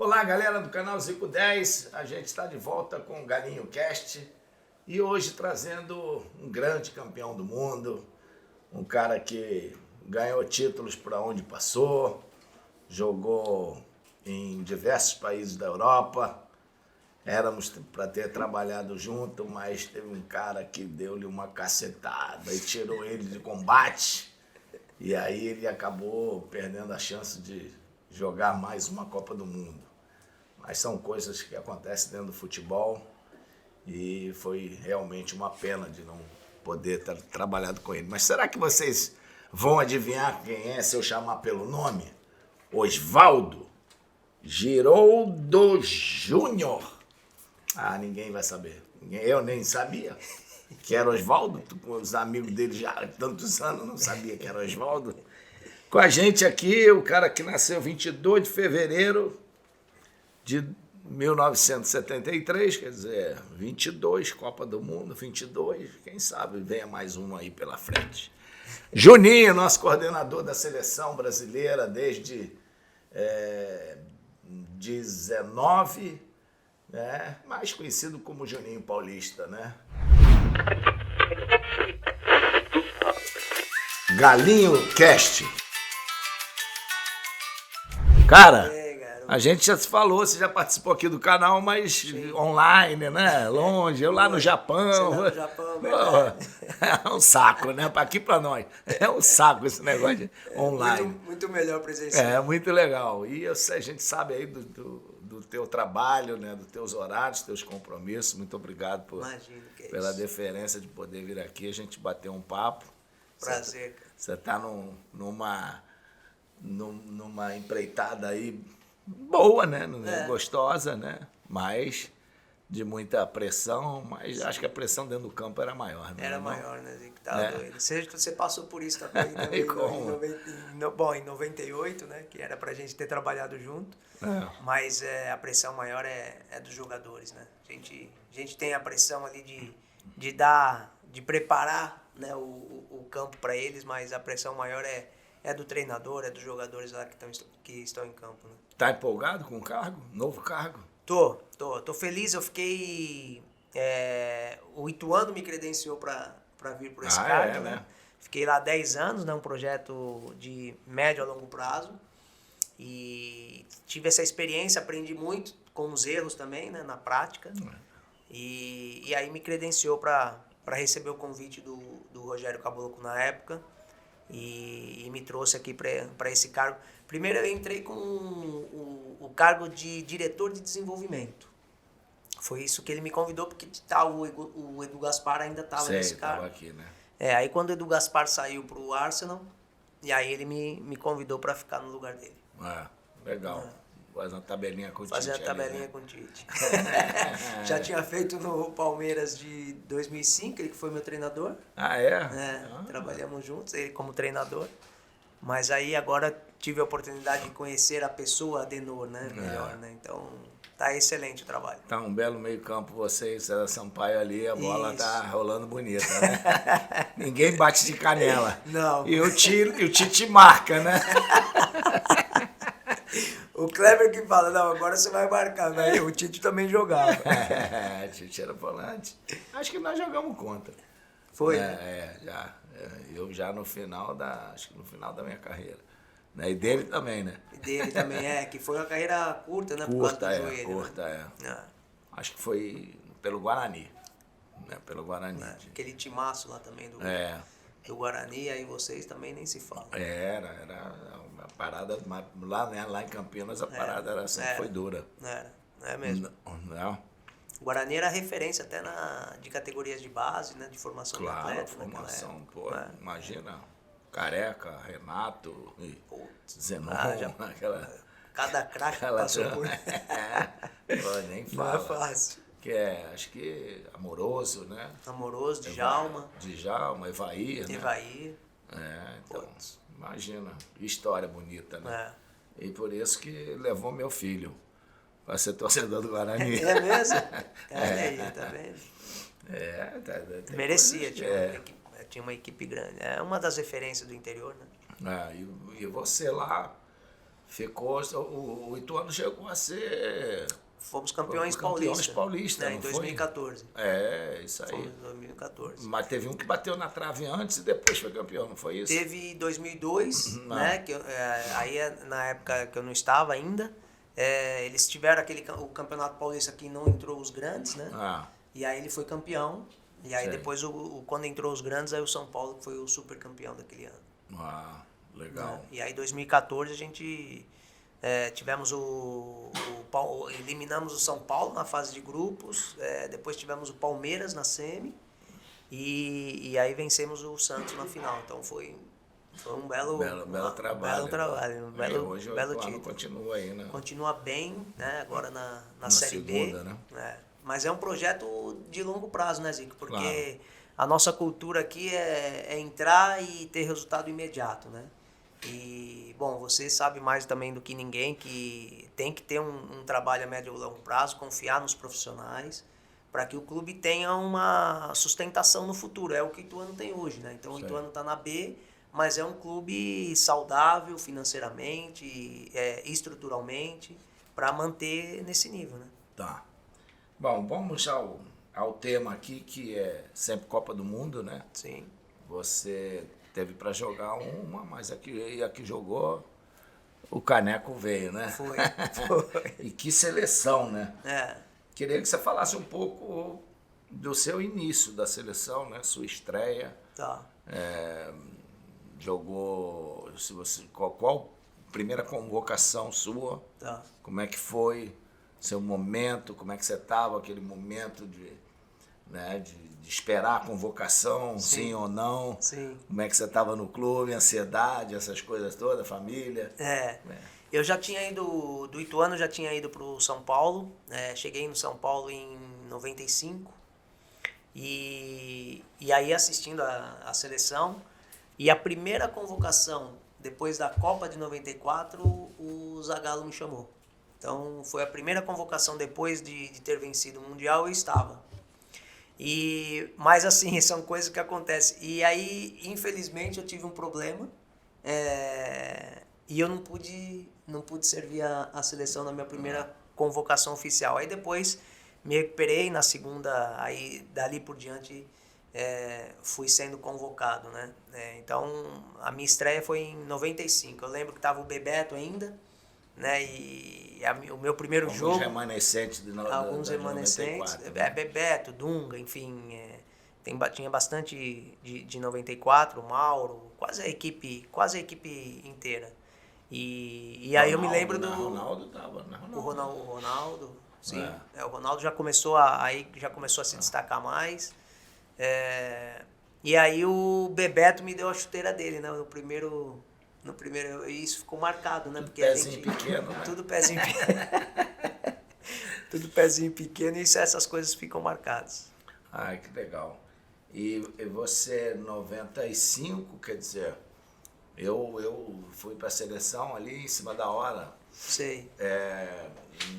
Olá, galera do canal Zico 10, a gente está de volta com o Galinho Cast e hoje trazendo um grande campeão do mundo, um cara que ganhou títulos por onde passou, jogou em diversos países da Europa, éramos para ter trabalhado junto, mas teve um cara que deu-lhe uma cacetada e tirou ele de combate e aí ele acabou perdendo a chance de jogar mais uma Copa do Mundo. Mas são coisas que acontecem dentro do futebol e foi realmente uma pena de não poder ter trabalhado com ele. Mas será que vocês vão adivinhar quem é se eu chamar pelo nome? Osvaldo Giroldo Júnior. Ah, ninguém vai saber. Eu nem sabia que era Osvaldo. Os amigos dele já há tantos anos não sabia que era Osvaldo. Com a gente aqui, o cara que nasceu 22 de fevereiro de 1973, quer dizer, 22, Copa do Mundo, 22, quem sabe venha mais um aí pela frente. Juninho, nosso coordenador da seleção brasileira desde 19, né? Mais conhecido como Juninho Paulista, né? Galinho Cast. Cara, a gente já se falou, você já participou aqui do canal, mas sim, online, né? Longe, eu lá no Japão. Você lá no Japão, verdade. É um saco, né? Para aqui, para nós. É um saco esse negócio de online. Muito melhor presencial. É, muito legal. E a gente sabe aí do teu trabalho, né? Dos teus horários, dos teus compromissos. Muito obrigado pela deferência de poder vir aqui, a gente bater um papo. Prazer. Você está numa empreitada aí boa, né? Gostosa, né? Mas de muita pressão, mas acho que a pressão dentro do campo era maior, né? Era maior, né? Que tava doido. Você passou por isso também, né? Em 98, né? Que era pra gente ter trabalhado junto. Mas a pressão maior é dos jogadores, né? A gente tem a pressão ali de preparar, né, o campo para eles, mas a pressão maior é do treinador, é dos jogadores lá que estão em campo, né? Tá empolgado com o cargo? Novo cargo? Tô feliz, eu fiquei... o Ituano me credenciou para vir por esse cargo, né? Fiquei lá 10 anos, né? Um projeto de médio a longo prazo. E tive essa experiência, aprendi muito com os erros também, né? Na prática. E aí me credenciou para receber o convite do Rogério Caboclo na época. E me trouxe aqui para esse cargo. Primeiro eu entrei com o cargo de diretor de desenvolvimento. Foi isso que ele me convidou, porque o Edu Gaspar ainda estava nesse cargo. Aqui, né? Aí quando o Edu Gaspar saiu para o Arsenal, e aí ele me convidou para ficar no lugar dele. Legal. Fazer uma tabelinha com o Tite. Fazer uma tabelinha com o Tite. Já tinha feito no Palmeiras de 2005, ele que foi meu treinador. Trabalhamos juntos, ele como treinador. Mas aí agora tive a oportunidade de conhecer a pessoa Adenor, né? Melhor, né? Então tá excelente o trabalho. Tá um belo meio campo você e César Sampaio ali, a bola tá rolando bonita, né? Ninguém bate de canela. Não. E o Tite marca, né? O Kleber que fala, não, agora você vai marcar, mas o Tite também jogava. O Tite era volante. Acho que nós jogamos contra. Foi? Já. Eu já no final da minha carreira. Né? E dele também, né? E dele também, que foi uma carreira curta, né? Curta, Acho que foi pelo Guarani. Né? Pelo Guarani. Aquele timaço lá também do Guarani, aí vocês também nem se falam. Era uma parada, lá em Campinas a parada sempre foi dura. Não é mesmo? Não. O Guarani era referência até de categorias de base, né? De formação de atleta. Formação, imagina, Careca, Renato, Zenon, cada craque passou por... Nem fala. Não é fácil. Acho que Amoroso, né? Amoroso, Djalma. Djalma, Evair, né? Evair. Então, imagina, história bonita, né? E por isso que levou meu filho para ser torcedor do Guarani. É mesmo? Aí, tá vendo? Merecia, tinha uma equipe grande. É uma das referências do interior, né? E você lá, Ficou, o Ituano chegou a ser... Fomos campeões paulistas, né, em 2014. Isso aí. Fomos em 2014. Mas teve um que bateu na trave antes e depois foi campeão, não foi isso? Teve 2002, né? Que aí na época que eu não estava ainda. Eles tiveram o Campeonato Paulista que não entrou os grandes, né? E aí ele foi campeão. E aí depois, quando entrou os grandes, aí o São Paulo foi o super campeão daquele ano. Legal. Né? E aí em 2014 a gente tivemos eliminamos o São Paulo na fase de grupos, depois tivemos o Palmeiras na semi e aí vencemos o Santos na final. Então foi um belo trabalho. Hoje belo o título. Continua aí, né? Continua bem, né? Agora na Série segunda, B. Né? Mas é um projeto de longo prazo, né, Zico? Porque claro. A nossa cultura aqui é entrar e ter resultado imediato, né? E, bom, você sabe mais também do que ninguém que tem que ter um trabalho a médio e longo prazo, confiar nos profissionais, para que o clube tenha uma sustentação no futuro. É o que o Ituano tem hoje, né? Então o Ituano está na B, mas é um clube saudável financeiramente, estruturalmente, para manter nesse nível, né? Tá. Bom, vamos ao tema aqui, que é sempre Copa do Mundo, né? Sim. Você teve para jogar mas aqui jogou, o caneco veio, né? Foi. E que seleção, né? Queria que você falasse um pouco do seu início da seleção, né? Sua estreia. Tá. Jogou, qual primeira convocação sua? Tá. Como é que foi seu momento? Como é que você estava, aquele momento de esperar a convocação, sim ou não? Sim. Como é que você estava no clube, ansiedade, essas coisas todas, família? Eu já tinha ido, do Ituano já tinha ido para o São Paulo, cheguei no São Paulo em 95, e aí assistindo a seleção, e a primeira convocação, depois da Copa de 94, o Zagallo me chamou. Então foi a primeira convocação depois de ter vencido o Mundial, eu estava. Mas assim, são coisas que acontecem. E aí, infelizmente, eu tive um problema e eu não pude servir a seleção na minha primeira convocação oficial. Aí depois me recuperei na segunda, aí dali por diante fui sendo convocado, né? Então a minha estreia foi em 95. Eu lembro que estava o Bebeto ainda, né? E o meu primeiro jogo... Alguns remanescentes. Bebeto, Dunga, enfim... tinha bastante de 94, o Mauro, quase a equipe inteira. E aí eu me lembro do... O Ronaldo estava, né? O Ronaldo, sim. O Ronaldo já começou a se destacar mais. E aí o Bebeto me deu a chuteira dele, né? No primeiro, isso ficou marcado, né? Porque pezinho pequeno, né? Tudo pezinho pequeno. Tudo pezinho pequeno, e essas coisas ficam marcadas. Ai, que legal. E você, 95, quer dizer, eu fui para a seleção ali em cima da hora. Sei.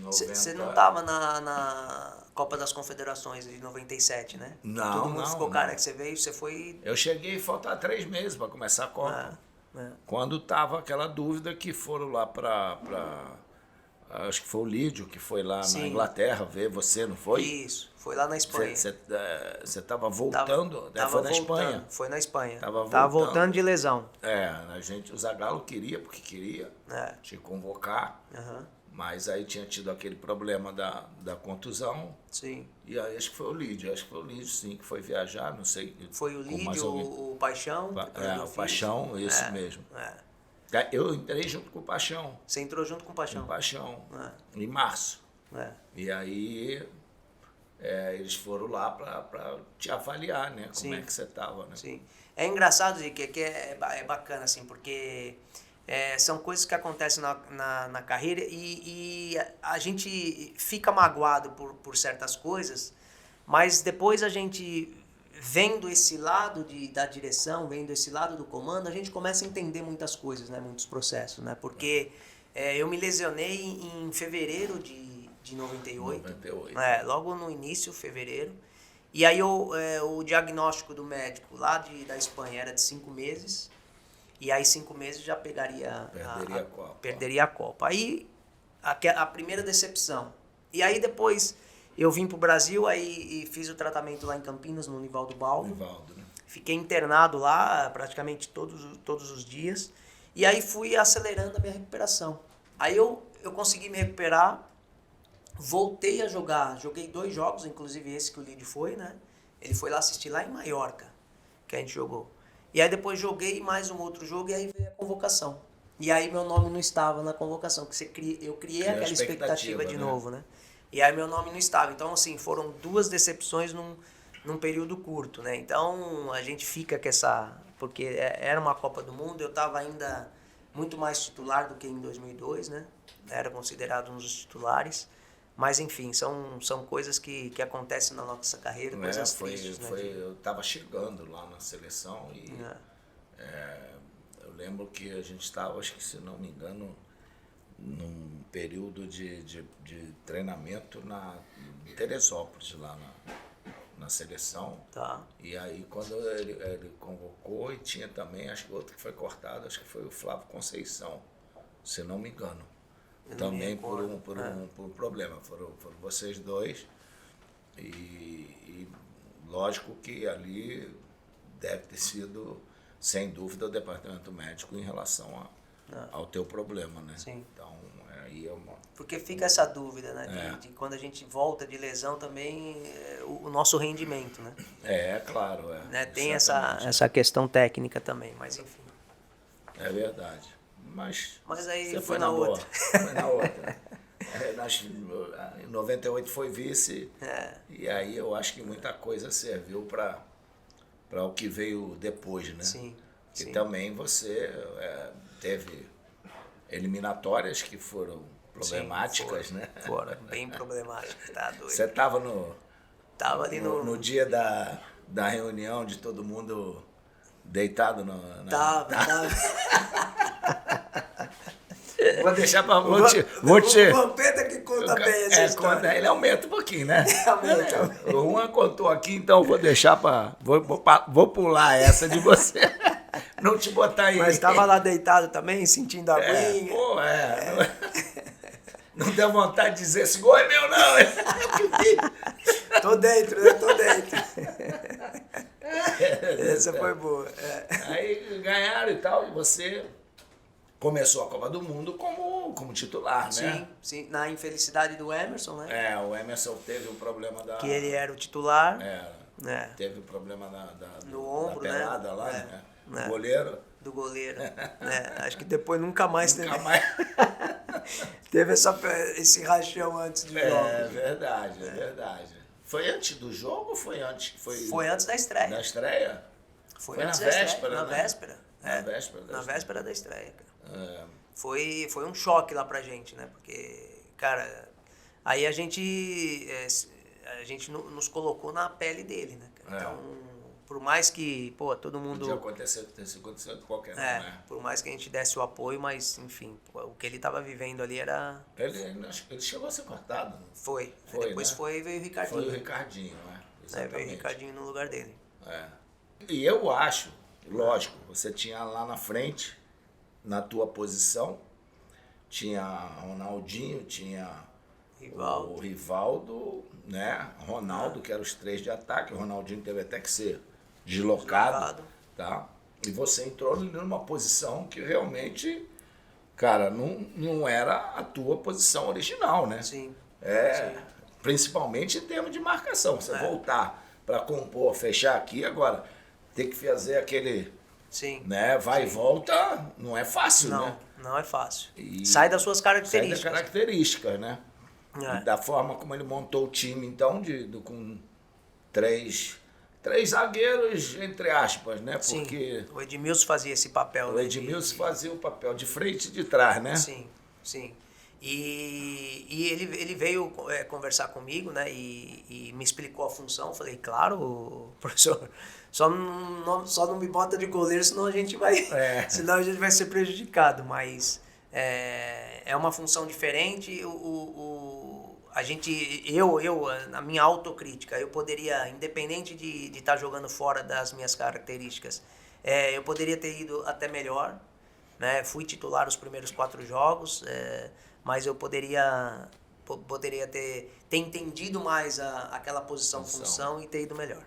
Você não estava na Copa das Confederações de 97, né? Não, Todo mundo ficou, cara, que você veio, você foi... Eu cheguei e faltava 3 meses para começar a Copa. Quando tava aquela dúvida que foram lá para acho que foi o Lídio que foi lá na Inglaterra ver você, não foi? Isso, foi lá na Espanha. Você estava voltando? Foi na Espanha? Foi na Espanha. Tava voltando de lesão. O Zagallo queria, porque queria te convocar, mas aí tinha tido aquele problema da contusão. Sim. E aí acho que foi o Lídio, sim, que foi viajar, não sei. Foi o Lídio, o Paixão. O Paixão, isso mesmo. Eu entrei junto com o Paixão. Você entrou junto com o Paixão? Com o Paixão, em março. E aí eles foram lá para te avaliar, né? Como é que você estava, né? Sim. É engraçado, Zico, que é bacana, assim, porque são coisas que acontecem na carreira e a gente fica magoado por certas coisas, mas depois a gente... vendo esse lado da direção, vendo esse lado do comando, a gente começa a entender muitas coisas, né? Muitos processos, né? Porque eu me lesionei em fevereiro de 98. Logo no início, fevereiro. E aí o diagnóstico do médico lá da Espanha era de 5 meses. E aí 5 meses já perderia a Copa. Perderia a Copa. Aí a primeira decepção. E aí depois eu vim pro Brasil, aí e fiz o tratamento lá em Campinas, no Nivaldo Baldo. Né? Fiquei internado lá praticamente todos os dias. E aí fui acelerando a minha recuperação. Aí eu consegui me recuperar, voltei a jogar. Joguei 2 jogos, inclusive esse que o Lídio foi, né? Ele foi lá assistir lá em Maiorca, que a gente jogou. E aí depois joguei mais um outro jogo e aí veio a convocação. E aí meu nome não estava na convocação, porque eu criei aquela expectativa de novo, né? E aí meu nome não estava. Então, assim, foram 2 decepções num período curto, né? Então, a gente fica com essa... Porque era uma Copa do Mundo, eu estava ainda muito mais titular do que em 2002, né? Era considerado um dos titulares. Mas, enfim, são coisas que acontecem na nossa carreira, coisas tristes, né? Eu estava chegando lá na seleção e eu lembro que a gente estava, acho que se não me engano, num período de treinamento em Teresópolis, lá na seleção. Tá. E aí quando ele convocou, e tinha também, acho que outro que foi cortado, acho que foi o Flávio Conceição, se não me engano. Também por um problema. Foram vocês 2. E lógico que ali deve ter sido, sem dúvida, o departamento médico em relação ao teu problema, né? Sim. Então, aí é uma... Porque fica essa dúvida, né? De quando a gente volta de lesão também, o nosso rendimento, né? Claro. Né? Tem essa questão técnica também, mas enfim. É verdade. Mas aí você foi na outra. Foi na outra. Em 98 foi vice. E aí eu acho que muita coisa serviu para o que veio depois, né? Sim. E também você teve eliminatórias que foram problemáticas, né? Foram bem problemáticas, tá doido. Você estava Tava ali no dia da reunião de todo mundo deitado Tava. Vou deixar para O Vampeta que conta bem essa história. Ele aumenta um pouquinho, né? O Juan contou aqui, então vou deixar para... Vou pular essa de você. Não te botar aí. Mas estava lá deitado também, sentindo a aguinha. Não deu vontade de dizer, esse gol é meu, não. Tô dentro, né? Tô dentro. Essa foi boa. Aí ganharam e tal, e você começou a Copa do Mundo como titular, né? Sim. Na infelicidade do Emerson, né? O Emerson teve um problema da... Que ele era o titular. Teve o problema no ombro, da pelada, né? Lá, né? Do goleiro. Do goleiro. Acho que depois nunca mais teve. Mais. Teve esse rachão antes do jogo. É verdade. Foi antes do jogo ou foi antes? Foi antes da estreia. Na estreia? Foi antes da véspera, na né? véspera. Na véspera da estreia, cara. É. Foi um choque lá pra gente, né? Porque, cara, aí a gente nos colocou na pele dele, né? Então, por mais que, todo mundo... Podia acontecer com qualquer um, né? Por mais que a gente desse o apoio, mas, enfim, o que ele tava vivendo ali era... Ele chegou a ser cortado. Foi. Depois né? Veio o Ricardinho. Foi o Ricardinho, né? Exatamente. Veio o Ricardinho no lugar dele. E eu acho, lógico, você tinha lá na frente, na tua posição, tinha Ronaldinho, tinha o Rivaldo, né? Ronaldo, que eram os 3 de ataque. O Ronaldinho teve até que ser deslocado. Tá? E você entrou numa posição que realmente, cara, não era a tua posição original, né? Sim. Principalmente em termos de marcação. Você voltar para compor, fechar aqui, agora ter que fazer aquele... Sim. Né? Vai e volta, não é fácil, né? Não é fácil. Sai das suas características. Sai das características, né? Da forma como ele montou o time, então, com 3 zagueiros, entre aspas, né? Porque o Edmilson fazia esse papel. O Edmilson fazia o papel de frente e de trás, né? Sim. E ele veio conversar comigo, né? E me explicou a função. Falei, claro, professor, só não me bota de goleiro, senão a gente vai ser prejudicado. Mas é uma função diferente. Na minha autocrítica, eu poderia, independente de estar jogando fora das minhas características, Eu poderia ter ido até melhor, né? Fui titular os primeiros 4 jogos, mas eu poderia ter entendido mais aquela função e ter ido melhor.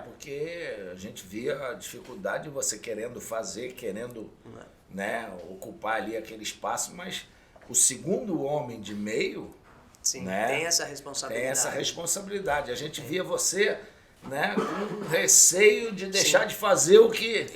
Porque a gente via a dificuldade de você querendo fazer, querendo né, ocupar ali aquele espaço, mas o segundo homem de meio... Sim, né, tem essa responsabilidade. Tem essa responsabilidade. A gente via você, né, com receio de deixar de fazer o que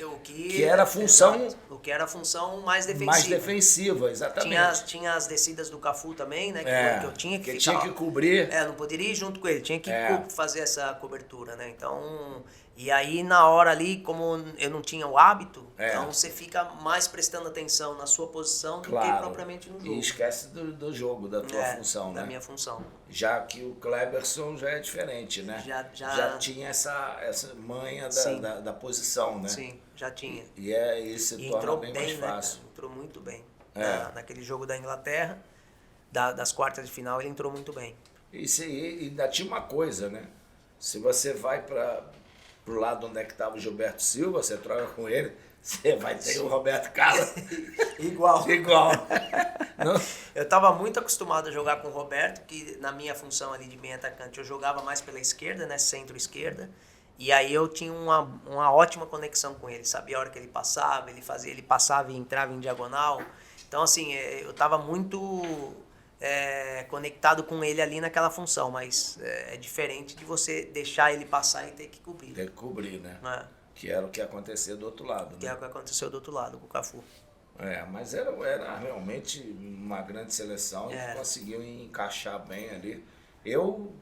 era a função... Exato. O que era a função mais defensiva. Mais defensiva, exatamente. Tinha as descidas do Cafu também, né? Que eu tinha que ficar... tinha que cobrir. Não poderia ir junto com ele, tinha que fazer essa cobertura, né? Então... E aí, na hora ali, como eu não tinha o hábito, então você fica mais prestando atenção na sua posição do que propriamente no jogo. E esquece do jogo, da tua função, né? Da minha função. Já que o Kleberson já é diferente, né? Já tinha essa manha da posição, né? Sim, já tinha. E isso se torna bem mais fácil. Né, entrou muito bem. Naquele jogo da Inglaterra, das quartas de final, ele entrou muito bem. Isso aí, e ainda tinha uma coisa, né? Se você vai pro lado onde é que estava o Gilberto Silva, você troca com ele, você vai ter o Roberto Carlos. Igual. Não? Eu estava muito acostumado a jogar com o Roberto, que na minha função ali de meio atacante, eu jogava mais pela esquerda, né, centro-esquerda, e aí eu tinha uma ótima conexão com ele, sabia a hora que ele passava e entrava em diagonal. Então, assim, eu estava muito... conectado com ele ali naquela função, mas é diferente de você deixar ele passar e ter que cobrir. Ter que cobrir, né? Que era o que acontecia do outro lado. Que era o que aconteceu do outro lado, com o Cafu. Mas era realmente uma grande seleção e conseguiu encaixar bem ali. Eu,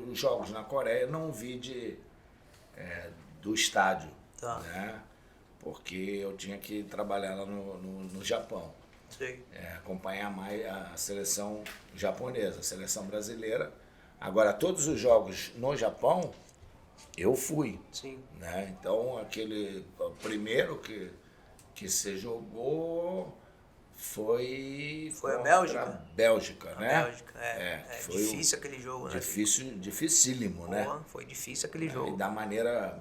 os jogos na Coreia, não vi do estádio, né? Porque eu tinha que trabalhar lá no Japão. Acompanhar mais a seleção japonesa, a seleção brasileira. Agora, todos os jogos no Japão, eu fui. Sim. Né? Então, o primeiro que você jogou foi a Bélgica. Bélgica, né? A Bélgica, foi difícil aquele jogo, né? Dificílimo, né? Foi difícil aquele jogo. E da maneira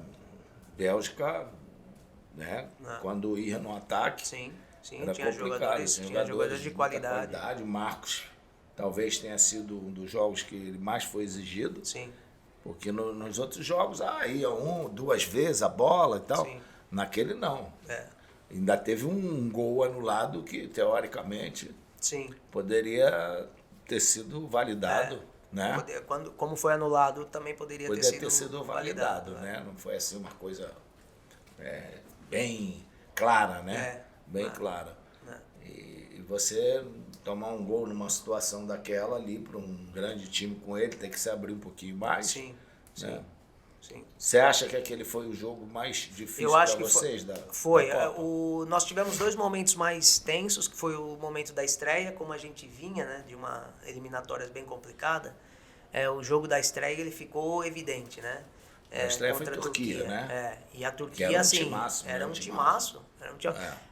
Bélgica, né? Quando ia no ataque... Sim, era tinha jogadores de qualidade. O Marcos talvez tenha sido um dos jogos que ele mais foi exigido. Sim. Porque nos outros jogos, ia 2 vezes a bola e tal. Sim. Naquele não. Ainda teve um gol anulado que, teoricamente, poderia ter sido validado. Né? Como foi anulado, também poderia ter sido validado. Né? Não foi assim uma coisa bem clara, né? Bem clara. E você tomar um gol numa situação daquela ali, para um grande time com ele, tem que se abrir um pouquinho mais. Sim. Você acha que aquele foi o jogo mais difícil para vocês? Foi. Nós tivemos 2 momentos mais tensos, que foi o momento da estreia, como a gente vinha, né, de uma eliminatória bem complicada. O jogo da estreia ele ficou evidente, né? A estreia foi Turquia, né? E a Turquia, assim, era um timaço.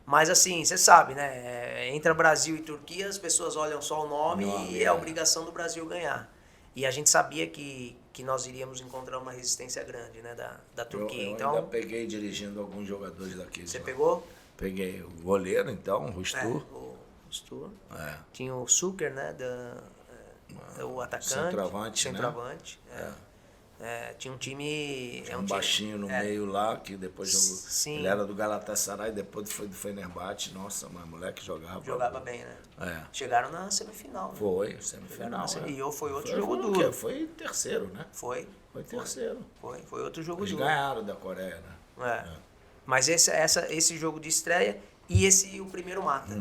Mas assim, você sabe, né? Entre Brasil e Turquia, as pessoas olham só o nome e é a obrigação do Brasil ganhar. E a gente sabia que nós iríamos encontrar uma resistência grande, né, da Turquia. Eu ainda peguei dirigindo alguns jogadores daqueles. Você pegou? Peguei o goleiro, então, o Rustur. O Rustur. Tinha o Suker, né, o atacante. Centroavante. Né? Tinha um time... Tinha um baixinho no meio lá, que depois jogou... Sim. Ele era do Galatasaray, depois foi do Fenerbahçe. Nossa, mas moleque jogava. Jogava bem, né? Chegaram na semifinal. Né? Foi, semifinal. E foi outro jogo duro. Foi terceiro, né? Foi terceiro. Foi outro jogo duro. Eles ganharam da Coreia, né? Mas esse jogo de estreia e o primeiro mata,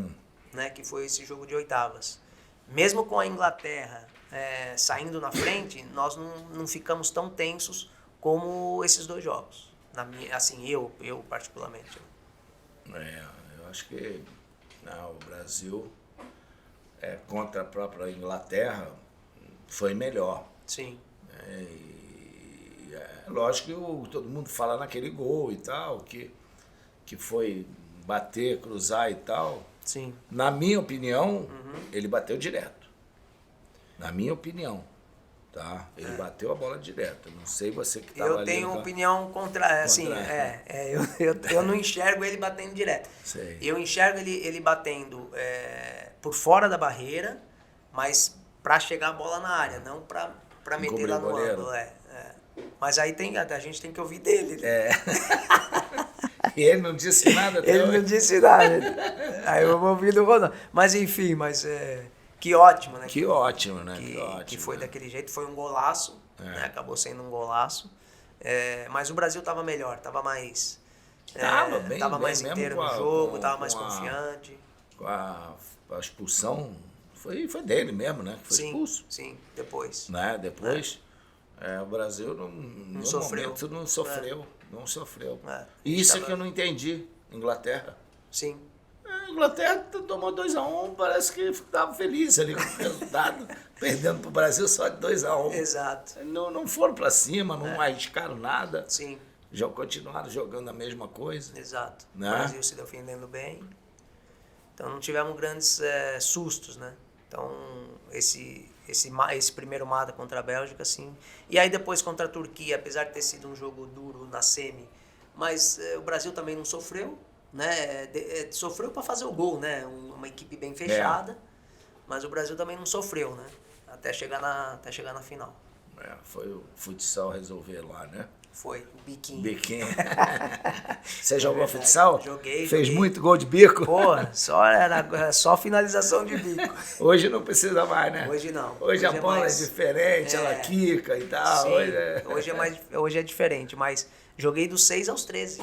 né? Que foi esse jogo de oitavas. Mesmo com a Inglaterra saindo na frente, nós não ficamos tão tensos como esses 2 jogos. Eu particularmente. Eu acho que o Brasil, contra a própria Inglaterra, foi melhor. Sim. Lógico que todo mundo fala naquele gol e tal, que foi bater, cruzar e tal. Sim. Na minha opinião, ele bateu direto. Na minha opinião. Tá, ele bateu a bola direto. Não sei você que estava ali. Eu tenho opinião contrária, assim, eu não enxergo ele batendo direto. Sei. Eu enxergo ele batendo por fora da barreira, mas para chegar a bola na área, não para meter lá no ângulo. Mas aí a gente tem que ouvir dele. E ele não disse nada até Ele hoje. não disse nada. Aí eu vou ouvir do Ronaldo. Mas enfim, que ótimo, né? Que ótimo, né? Que foi daquele jeito, foi um golaço, né? Acabou sendo um golaço. Mas o Brasil estava melhor, estava mais. Tava mais inteiro no jogo, tava mais confiante. Com a expulsão, foi dele mesmo, né? Que foi expulso. Sim, depois. Né? Depois, o Brasil não sofreu. Não sofreu. Isso que eu não entendi, Inglaterra. Sim. A Inglaterra tomou 2-1, parece que estava feliz ali com o resultado, perdendo para o Brasil só de 2-1. Exato. Não foram para cima, não arriscaram nada. Sim. Já continuaram jogando a mesma coisa. Exato. Né? O Brasil se defendendo bem. Então não tivemos grandes sustos, né? Então esse primeiro mata contra a Bélgica, assim. E aí depois contra a Turquia, apesar de ter sido um jogo duro na semi, mas o Brasil também não sofreu, né? Sofreu para fazer o gol, né? Uma equipe bem fechada, mas o Brasil também não sofreu, né? Até chegar na final. Foi o futsal resolver lá, né? Foi, o biquinho. Você jogou futsal? Joguei. Fez muito gol de bico? Pô, era só finalização de bico. Hoje não precisa mais, né? Hoje não. Hoje a bola é diferente, ela quica e tal. Sim, hoje é diferente, mas joguei dos 6 aos 13.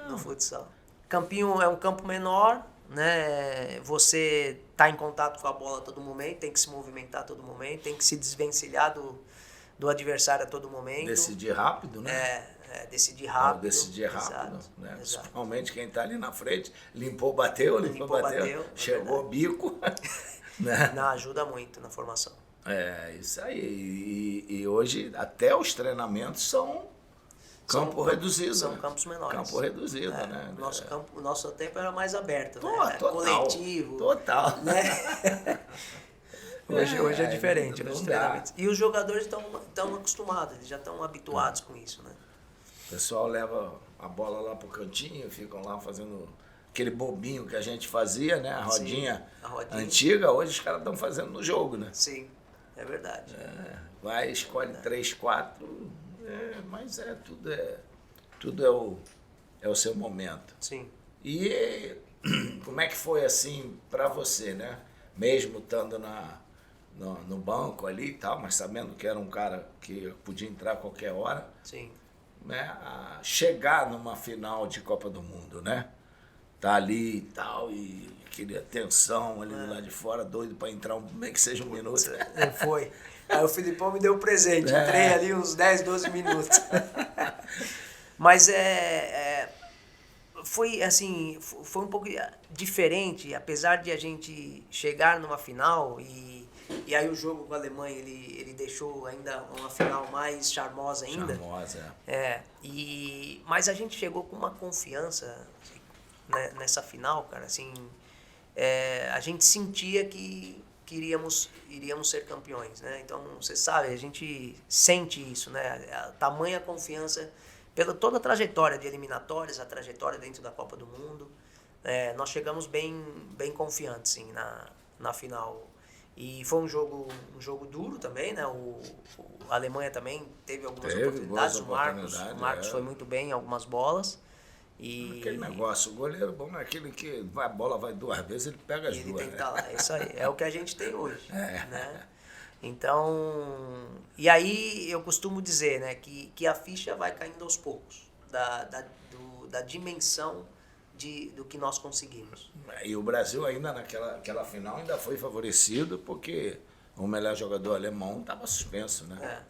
No futsal. Campinho é um campo menor, né? Você tá em contato com a bola a todo momento, tem que se movimentar a todo momento, tem que se desvencilhar do adversário a todo momento. Decidir rápido, né? Decidir rápido. Decidir rápido, exato, né? Exato. Principalmente quem está ali na frente, limpou, bateu, chegou bico. Né? Não, ajuda muito na formação. Isso aí. E hoje até os treinamentos são campo reduzido. São campos menores. Campo reduzido, né? O nosso tempo era mais aberto, né? Total, coletivo. Total. Né? Hoje é diferente, os treinamentos. E os jogadores estão acostumados, eles já estão habituados com isso, né? O pessoal leva a bola lá pro cantinho, ficam lá fazendo aquele bobinho que a gente fazia, né? A rodinha antiga, hoje os caras estão fazendo no jogo, né? Sim, é verdade. Vai, escolhe 3, 4, mas tudo é o seu momento. Sim. E como é que foi assim para você, né? Mesmo estando no banco ali e tal, mas sabendo que era um cara que podia entrar a qualquer hora. Sim. Né? A chegar numa final de Copa do Mundo, né? Tá ali e tal, e aquele tensão ali do lado de fora, doido para entrar, nem que seja um minuto. Foi. Aí o Filipão me deu um presente, entrei ali uns 10, 12 minutos. Mas foi assim, foi um pouco diferente, apesar de a gente chegar numa final e aí o jogo com a Alemanha ele deixou ainda uma final mais charmosa ainda. Charmosa. Mas a gente chegou com uma confiança, né, nessa final, cara, assim, a gente sentia que iríamos ser campeões, né? Então, você sabe, a gente sente isso, né? A tamanha confiança pela toda a trajetória de eliminatórias, a trajetória dentro da Copa do Mundo. Nós chegamos bem confiantes, sim, na final. E foi um jogo duro também, né? A Alemanha também teve algumas oportunidades. O Marcos foi muito bem em algumas bolas. Aquele negócio, o goleiro bom é aquele que a bola vai 2 vezes, ele pega as 2. Ele tem que estar lá, é isso aí. É o que a gente tem hoje. Né? Então, e aí eu costumo dizer, né, que a ficha vai caindo aos poucos, da dimensão do que nós conseguimos. E o Brasil ainda naquela final ainda foi favorecido porque o melhor jogador alemão estava suspenso, né?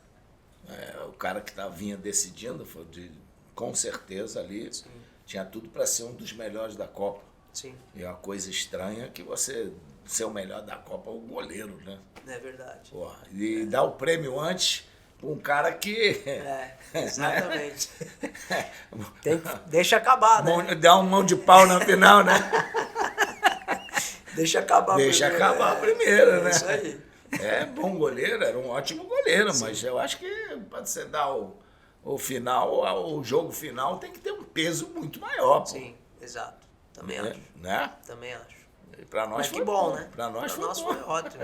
O cara que vinha decidindo, com certeza ali, sim, tinha tudo para ser um dos melhores da Copa. Sim. E é uma coisa estranha que você ser o melhor da Copa é o goleiro, né? É verdade. Porra, e dar o prêmio antes para um cara que... exatamente. Deixa acabar, né? Dá um mão de pau na final, né? Deixa acabar primeiro, né? Isso aí. É bom goleiro, era um ótimo goleiro, sim, mas eu acho que para você dar o final, o jogo final tem que ter um peso muito maior. Pô. Sim, exato. Também acho. Né? Também acho. Pra nós mas foi que bom, né? Pra nós foi ótimo.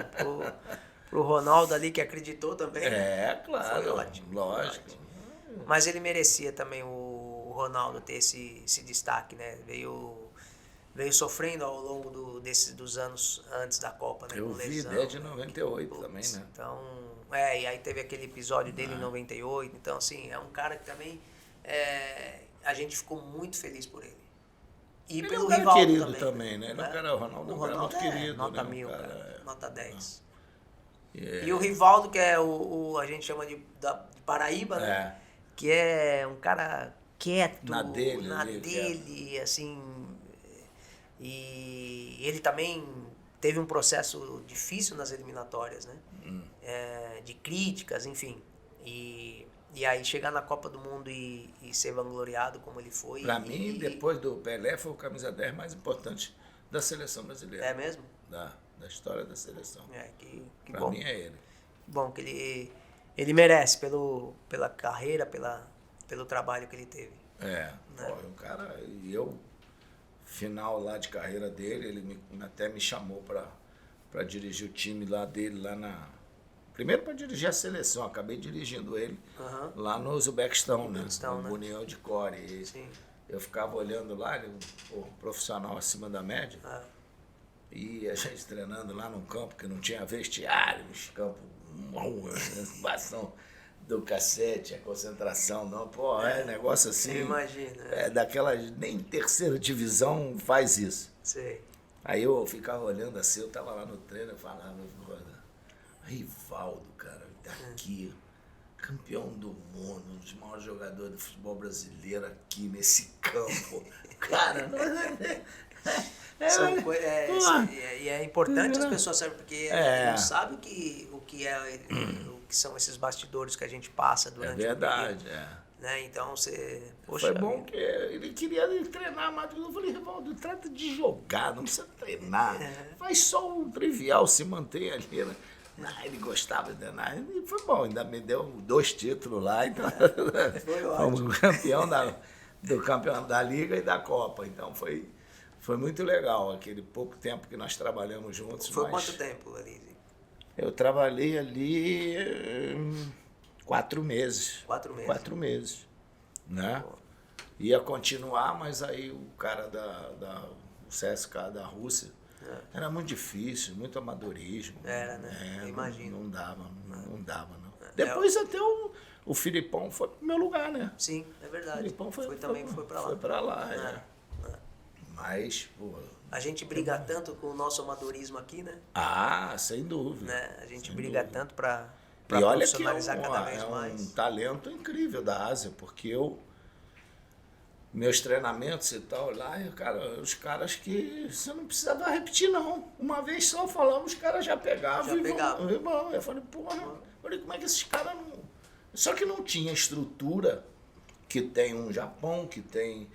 Pro Ronaldo ali que acreditou também. Claro. Foi ótimo. Lógico. Mas ele merecia também o Ronaldo ter esse destaque, né? Veio sofrendo ao longo dos anos antes da Copa, né? Eu vi desde 98 também, né? Então, e aí teve aquele episódio dele em 98. Então, assim, é um cara que também a gente ficou muito feliz por ele. E ele pelo é um Rivaldo querido também, né? Ele é um cara, o Ronaldo é muito querido. Nota né? 1000, cara. Nota 10. Yeah. E o Rivaldo, que é a gente chama de Paraíba, né? Que é um cara quieto, na dele, quieto. Assim. E ele também teve um processo difícil nas eliminatórias, né? De críticas, enfim. E aí chegar na Copa do Mundo e ser vangloriado como ele foi. Pra mim, depois do Pelé, foi o camisa 10 mais importante da seleção brasileira. É mesmo? Da história da seleção. Que pra bom. Mim é ele. Bom, que ele merece pela carreira, pelo trabalho que ele teve. Né? O cara, final lá de carreira dele, ele até me chamou para dirigir o time lá dele, primeiro para dirigir a seleção, acabei dirigindo ele lá no Uzbequistão, né? No União de Core. Eu ficava olhando lá, ele um profissional acima da média, e a gente treinando lá num campo que não tinha vestiário, uns campos, uma situação do cacete, a concentração, não, negócio assim. Imagina. Daquelas, nem terceira divisão faz isso. Sei. Aí eu ficava olhando assim, eu tava lá no treino, eu falava, Rivaldo, cara, daqui, campeão do mundo, um dos maiores jogadores do futebol brasileiro aqui nesse campo. Cara, e é importante as pessoas saberem, porque não sabe o que são esses bastidores que a gente passa durante o dia. Né? Então foi bom que ele queria treinar, mas eu falei, Rivaldo, trata de jogar, não precisa treinar. Faz só um trivial, se manter ali, né? Ele gostava de treinar. E foi bom, ainda me deu 2 títulos lá. Então, foi ótimo. Fomos campeão do campeonato da Liga e da Copa. Então foi muito legal aquele pouco tempo que nós trabalhamos juntos. Foi quanto tempo ali? Eu trabalhei ali 4 meses. 4 meses? 4 meses, né? Ia continuar, mas aí o cara o CSK da Rússia, era muito difícil, muito amadorismo. Era, né? Imagino. Não dava. Depois até o Filipão foi pro meu lugar, né? Sim, é verdade. O Filipão foi pra lá. Foi pra lá, Mas, a gente briga tanto com o nosso amadorismo aqui, né? Sem dúvida. Né? A gente briga tanto para profissionalizar cada vez mais. É um talento incrível da Ásia, porque meus treinamentos e tal lá, cara, os caras que você não precisava repetir, não. Uma vez só falamos, os caras já pegavam. Eu falei, como é que esses caras não... Só que não tinha estrutura que tem um Japão, que tem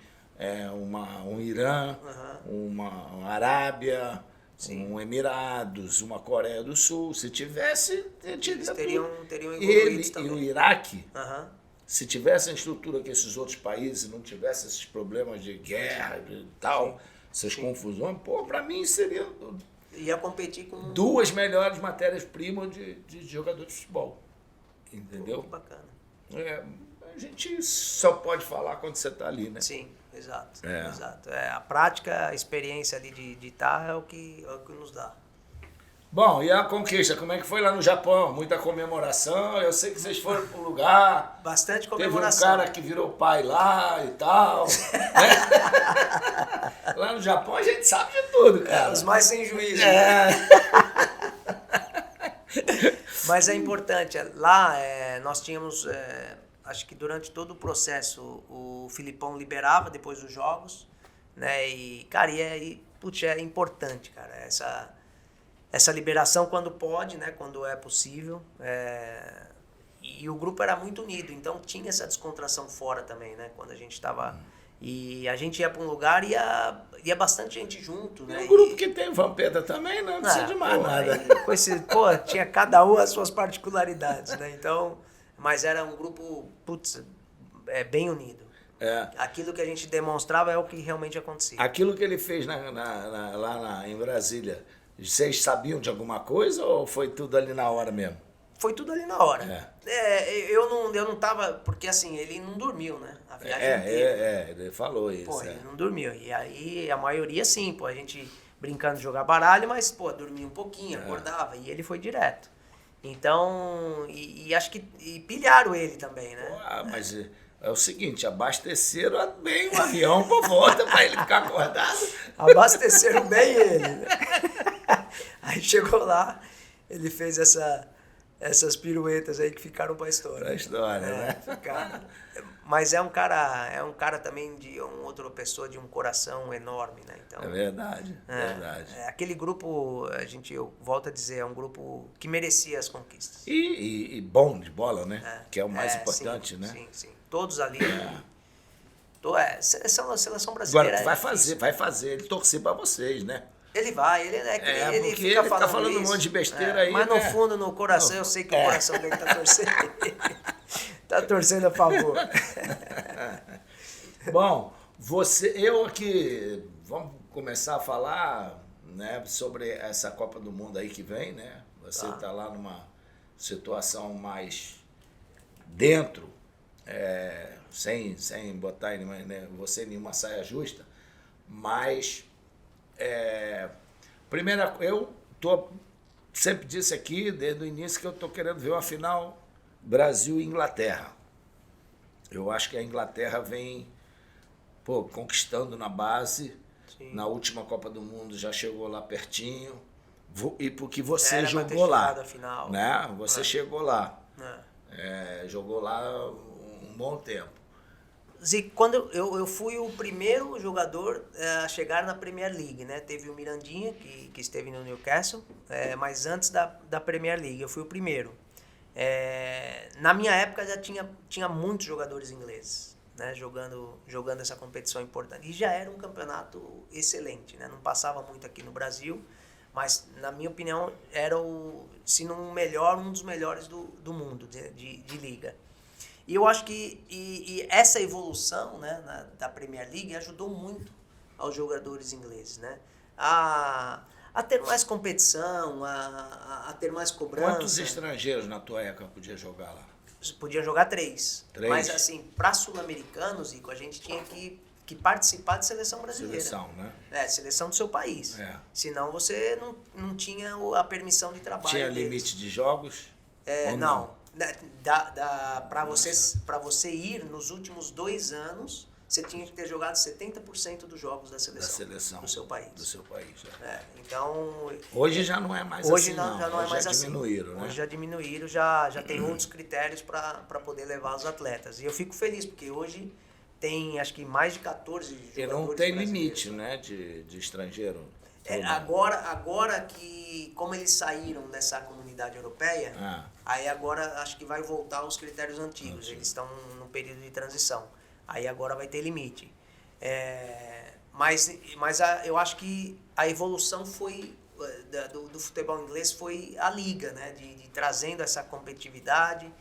um Irã, uma Arábia, um Emirados, uma Coreia do Sul. Se tivesse, eles teriam ele também. E o Iraque, se tivessem a estrutura que esses outros países não tivessem esses problemas de guerra e tal, essas confusões, pra mim seria... Ia competir com... 2 melhores matérias-primas de jogador de futebol. Entendeu? Que bacana. A gente só pode falar quando você tá ali, né? Sim. Exato. A prática, a experiência ali de estar é o que nos dá. Bom, e a conquista, como é que foi lá no Japão? Muita comemoração, eu sei que vocês foram para um lugar... Bastante comemoração. Teve um cara que virou pai lá e tal. Lá no Japão a gente sabe de tudo, cara. Os mais sem juízo. Mas é importante, lá nós tínhamos... acho que durante todo o processo o Filipão liberava depois dos jogos, né? E, cara, é importante, cara, essa liberação quando pode, né? Quando é possível. E o grupo era muito unido, então tinha essa descontração fora também, né? Quando a gente estava E a gente ia para um lugar e ia bastante gente junto, né? Um grupo que tem Vampeta também, não precisa de mais nada. Tinha cada um as suas particularidades, né? Então, mas era um grupo, bem unido. Aquilo que a gente demonstrava é o que realmente acontecia. Aquilo que ele fez em Brasília, vocês sabiam de alguma coisa ou foi tudo ali na hora mesmo? Foi tudo ali na hora. Eu não tava, porque assim, ele não dormiu, né? A viagem inteira. Ele falou isso. Ele não dormiu. E aí, a maioria sim, a gente brincando de jogar baralho, mas, dormia um pouquinho, acordava, e ele foi direto. Então, e acho que pilharam ele também, né? Mas é o seguinte, abasteceram bem o avião por volta para ele ficar acordado. Abasteceram bem ele, né? Aí chegou lá, ele fez essas piruetas aí que ficaram pra história. Pra história, né? Ficaram. Mas é um cara também de outra pessoa de um coração enorme, né? Então, é verdade. Aquele grupo, eu volto a dizer, é um grupo que merecia as conquistas. E bom de bola, né? Que é o mais importante, sim, né? Sim. Todos ali. Seleção brasileira. Agora, vai fazer ele torcer pra vocês, né? Ele vai, ele fica falando tá falando um monte de besteira aí, mas né? no fundo, no coração, eu sei que o coração dele tá torcendo. Tá torcendo a favor. Bom, eu aqui, vamos começar a falar, né, sobre essa Copa do Mundo aí que vem, né? Você tá lá numa situação mais dentro, sem botar você em nenhuma saia justa, mas eu sempre disse aqui, desde o início, que eu tô querendo ver uma final Brasil e Inglaterra. Eu acho que a Inglaterra vem conquistando na base. Sim. Na última Copa do Mundo já chegou lá pertinho. E porque você jogou lá. Final. Né? Você chegou lá. Jogou lá um bom tempo. Zico, quando eu fui o primeiro jogador a chegar na Premier League, né? Teve o Mirandinha, que esteve no Newcastle, mas antes da Premier League, eu fui o primeiro. Na minha época já tinha muitos jogadores ingleses, né? jogando essa competição importante. E já era um campeonato excelente, né? Não passava muito aqui no Brasil, mas, na minha opinião, era se não o melhor, um dos melhores do mundo de liga. E eu acho que essa evolução, né, da Premier League ajudou muito aos jogadores ingleses, né? A ter mais competição, a ter mais cobrança. Quantos estrangeiros na tua época podia jogar lá? Podia jogar 3. Mas assim, para sul-americanos, Zico, a gente tinha que participar de seleção brasileira. Seleção, né? Seleção do seu país. Senão você não tinha a permissão de trabalho. Tinha limite de jogos? Não. Para você ir nos últimos 2 anos, você tinha que ter jogado 70% dos jogos da seleção do seu país. Então, hoje já não é mais hoje assim, já não é mais assim. Diminuíram, né? Hoje já diminuíram, já tem outros critérios para poder levar os atletas. E eu fico feliz, porque hoje tem, acho que, mais de 14 jogadores. E não tem limite, né, de estrangeiro. Agora que, como eles saíram dessa comunidade europeia, aí agora acho que vai voltar aos critérios antigos. Eles estão no período de transição. Aí agora vai ter limite. Mas eu acho que a evolução foi do futebol inglês foi a liga, né? De trazendo essa competitividade.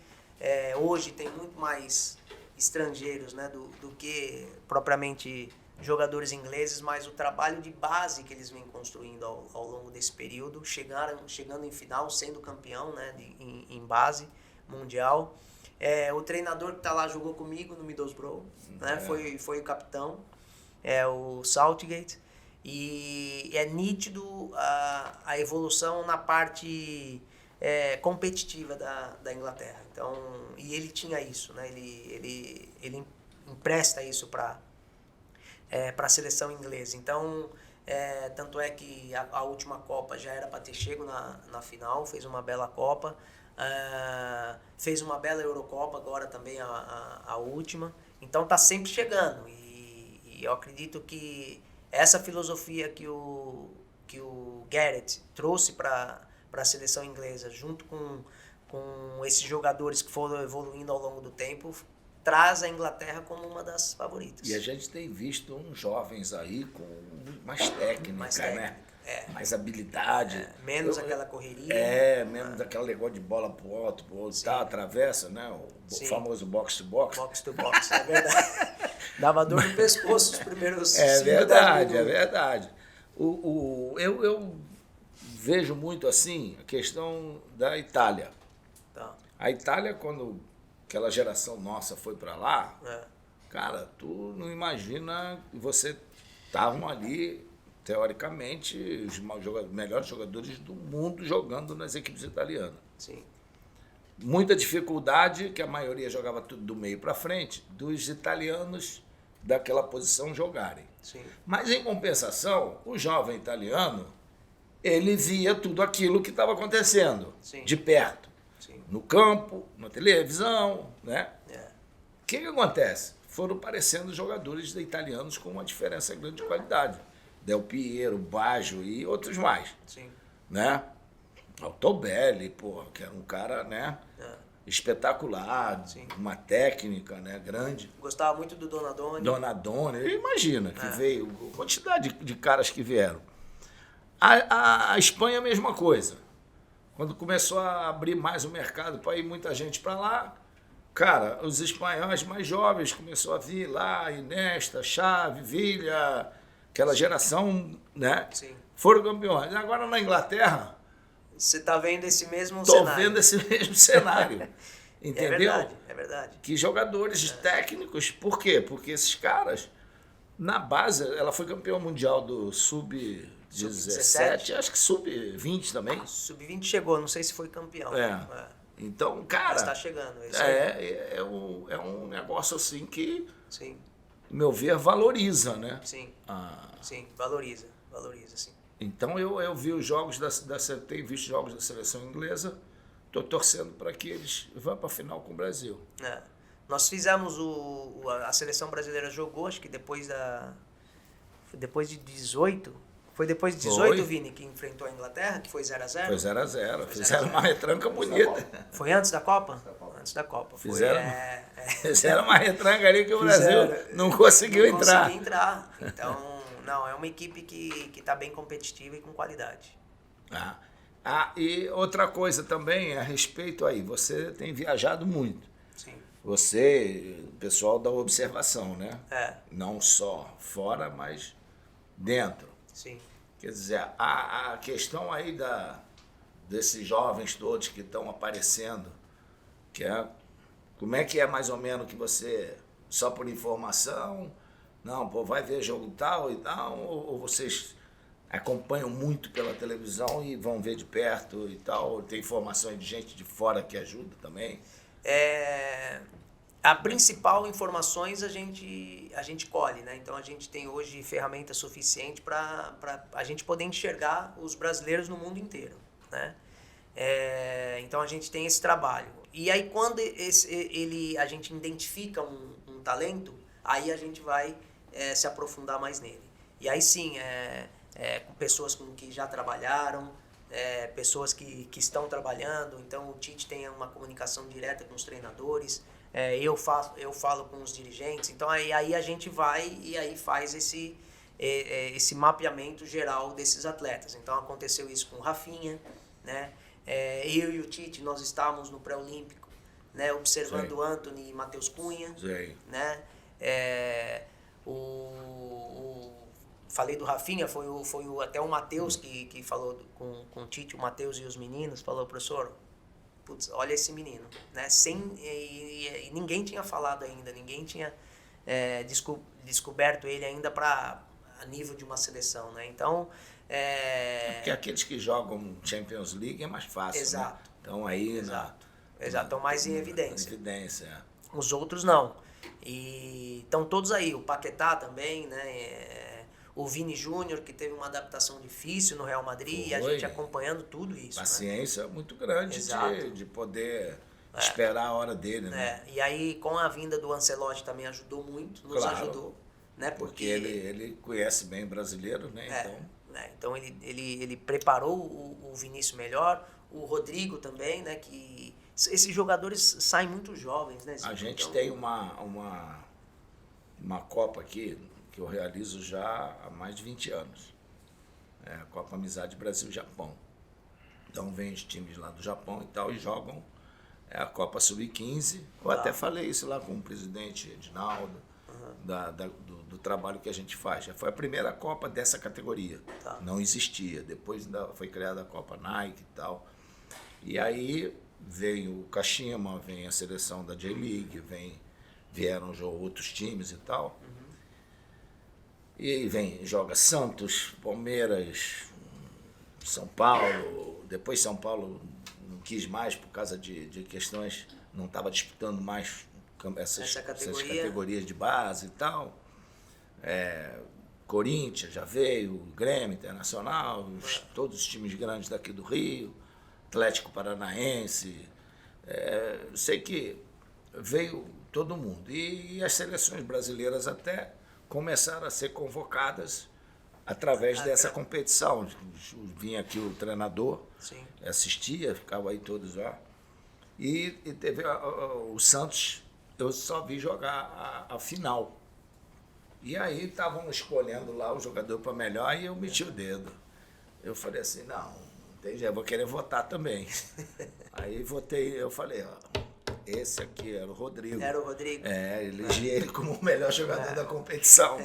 Hoje tem muito mais estrangeiros, né? Do que propriamente jogadores ingleses, mas o trabalho de base que eles vêm construindo ao longo desse período, chegando em final, sendo campeão, né, em base mundial. O treinador que está lá jogou comigo no Middlesbrough, né, foi o capitão, o Southgate, e é nítido a evolução na parte competitiva da Inglaterra. Então, e ele tinha isso, né, ele empresta isso para a seleção inglesa. Então, tanto é que a última Copa já era para ter chego na final, fez uma bela Copa, fez uma bela Eurocopa agora também, a última. Então está sempre chegando, e eu acredito que essa filosofia que o Gareth trouxe para a seleção inglesa, junto com esses jogadores que foram evoluindo ao longo do tempo, traz a Inglaterra como uma das favoritas. E a gente tem visto uns jovens aí com mais técnica, né? Mais habilidade. Menos aquela correria. Menos aquele negócio de bola pro alto, tá, atravessa, né? O famoso box to box. Box to box, é verdade. Dava dor no pescoço os primeiros É verdade, é verdade. Eu vejo muito assim a questão da Itália. Tá. A Itália, quando aquela geração nossa foi para lá, cara, tu não imagina que você estavam ali, teoricamente, os melhores jogadores do mundo jogando nas equipes italianas. Sim. Muita dificuldade, que a maioria jogava tudo do meio para frente, dos italianos daquela posição jogarem. Sim. Mas, em compensação, o jovem italiano, ele via tudo aquilo que estava acontecendo, de perto. Sim. No campo, na televisão, né? O que acontece? Foram aparecendo jogadores italianos com uma diferença grande de qualidade. Del Piero, Baggio e outros mais. Sim. Né? Altobelli, porra, que era um cara, né? Espetacular, uma técnica, né, grande. Gostava muito do Donadoni. Donadoni, imagina que veio, a quantidade de caras que vieram. A Espanha, a mesma coisa. Quando começou a abrir mais o mercado para ir muita gente para lá, cara, os espanhóis mais jovens começou a vir lá, Iniesta, Xavi, Villa, aquela geração, né? Sim. Foram campeões. Agora na Inglaterra, você está vendo esse mesmo cenário? Estou vendo esse mesmo cenário. Entendeu? É verdade. Que jogadores técnicos, por quê? Porque esses caras, na base, ela foi campeã mundial do Sub-17, acho que Sub-20 também. Sub-20 chegou, não sei se foi campeão. Então, cara... Mas está chegando. É um negócio assim que, sim, meu ver, valoriza, né? Sim, sim, valoriza, sim. Então, eu vi os jogos tenho visto jogos da seleção inglesa, estou torcendo para que eles vão para a final com o Brasil. Nós fizemos a seleção brasileira jogou, acho que depois de 18, foi depois de 18, Vini, que enfrentou a Inglaterra, que foi 0-0? Foi 0-0, fizeram uma retranca bonita. Foi antes da Copa? Antes da Copa. Fizeram uma retranca ali que o Brasil não conseguiu entrar. Não conseguiu entrar, então... Não, é uma equipe que está bem competitiva e com qualidade. E outra coisa também a respeito aí, você tem viajado muito. Sim. Você, pessoal da observação, né? Não só fora, mas dentro. Sim. Quer dizer, a questão aí desses jovens todos que estão aparecendo, como é que é mais ou menos que você, só por informação... Não, vai ver jogo tal e tal, ou vocês acompanham muito pela televisão e vão ver de perto e tal? Tem informações de gente de fora que ajuda também? A principal informações a gente colhe, né? Então a gente tem hoje ferramenta suficiente para a gente poder enxergar os brasileiros no mundo inteiro, né? Então a gente tem esse trabalho. E aí quando a gente identifica um talento, aí a gente vai se aprofundar mais nele. E aí sim, com pessoas que já trabalharam, pessoas que estão trabalhando, então o Tite tem uma comunicação direta com os treinadores, eu falo com os dirigentes, então aí a gente vai e aí faz esse mapeamento geral desses atletas. Então aconteceu isso com o Rafinha, né? Eu e o Tite, nós estávamos no pré-olímpico, né? Observando o Antony e Matheus Cunha, né? Falei do Rafinha, foi até o Matheus que falou com o Tite, o Matheus e os meninos, falou, professor, putz, olha esse menino, né? E ninguém tinha falado ainda, ninguém tinha descoberto ele ainda a nível de uma seleção, né? Então... Porque aqueles que jogam Champions League é mais fácil, exato, né? Então aí... Exato, estão mais em evidência. Os outros não. E estão todos aí, o Paquetá também, né? O Vini Júnior, que teve uma adaptação difícil no Real Madrid, e a gente acompanhando tudo isso. Paciência, né? Muito grande de poder esperar a hora dele, né? E aí, com a vinda do Ancelotti também ajudou muito, nos ajudou. Né? Porque ele conhece bem o brasileiro, né? Então ele preparou o Vinícius melhor, o Rodrigo também, né? Que esses jogadores saem muito jovens, né? A gente tem uma Copa aqui que eu realizo já há mais de 20 anos. É a Copa Amizade Brasil-Japão. Então vem os times lá do Japão e tal e jogam a Copa Sub-15. Eu até falei isso lá com o presidente Edinaldo, do trabalho que a gente faz. Já foi a primeira Copa dessa categoria. Não existia. Depois foi criada a Copa Nike e tal. E aí veio o Kashima, vem a seleção da J-League, vieram outros times e tal. E joga Santos, Palmeiras, São Paulo. Depois São Paulo não quis mais por causa de questões, não estava disputando mais essas categorias de base e tal. Corinthians já veio, Grêmio Internacional, todos os times grandes daqui do Rio, Atlético Paranaense. Sei que veio todo mundo. E as seleções brasileiras até começaram a ser convocadas através dessa competição. Vinha aqui o treinador, assistia, ficava aí todos lá. E teve o Santos, eu só vi jogar a final. E aí estavam escolhendo lá o jogador para melhor e eu meti o dedo. Eu falei assim, não tem jeito, vou querer votar também. Aí votei, eu falei, esse aqui era o Rodrigo. Era o Rodrigo? Elegi ele como o melhor jogador da competição.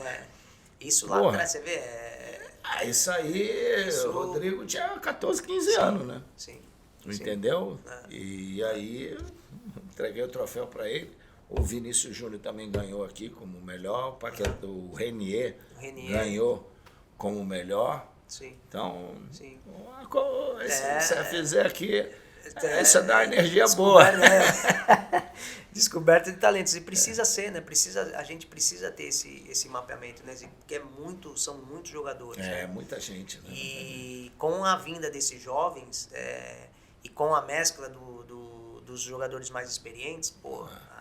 Isso lá atrás, você vê... Isso aí, o Rodrigo tinha 14, 15 anos, né? Sim. Entendeu? E aí, entreguei o troféu para ele. O Vinícius Júnior também ganhou aqui como o melhor. O Renier ganhou como o melhor. Sim. Então, se você fizer aqui, isso dá energia boa. Descoberta de talentos. E precisa ser, né? A gente precisa ter esse mapeamento, né? Porque são muitos jogadores. Né? Muita gente. Né? E com a vinda desses jovens e com a mescla dos jogadores mais experientes,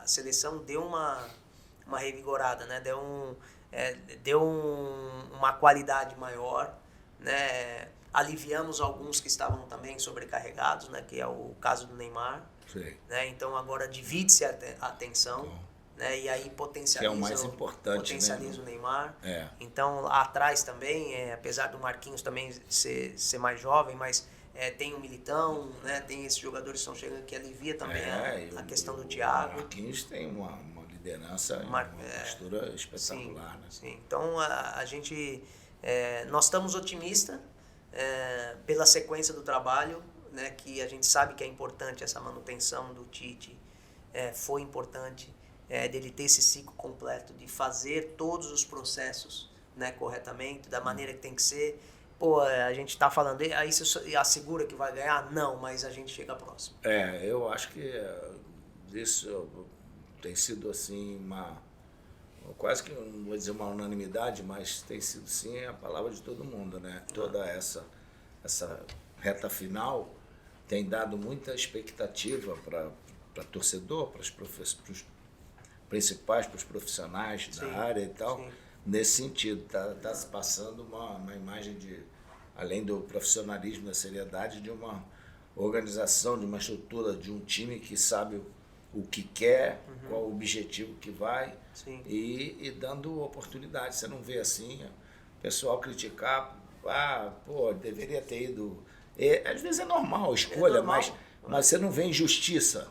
a seleção deu uma revigorada, né? Deu uma qualidade maior, né? Aliviamos alguns que estavam também sobrecarregados, né? Que é o caso do Neymar. Sim. Né? Então agora divide-se a atenção, né? E aí potencializa, que é o mais importante, potencializa, né? O Neymar. Então lá atrás também, apesar do Marquinhos também ser mais jovem, mas tem o Militão, né? Tem esses jogadores que estão chegando que alivia também a questão do Thiago. O Marquinhos tem uma liderança, uma postura espetacular. Sim, né? Sim. Então a gente, nós estamos otimistas pela sequência do trabalho, né, que a gente sabe que é importante essa manutenção do Tite, foi importante dele ter esse ciclo completo, de fazer todos os processos, né, corretamente, da maneira que tem que ser. A gente está falando, aí você assegura que vai ganhar? Não, mas a gente chega próximo. Eu acho que isso tem sido assim quase que não vou dizer uma unanimidade, mas tem sido sim a palavra de todo mundo, né? Toda essa reta final tem dado muita expectativa para torcedor, para os principais, para os profissionais da área e tal. Sim. Nesse sentido, tá se passando uma imagem de, além do profissionalismo, da seriedade, de uma organização, de uma estrutura, de um time que sabe o que quer, qual o objetivo que vai e dando oportunidade. Você não vê assim o pessoal criticar, deveria ter ido. Às vezes é normal a escolha, mas você não vê injustiça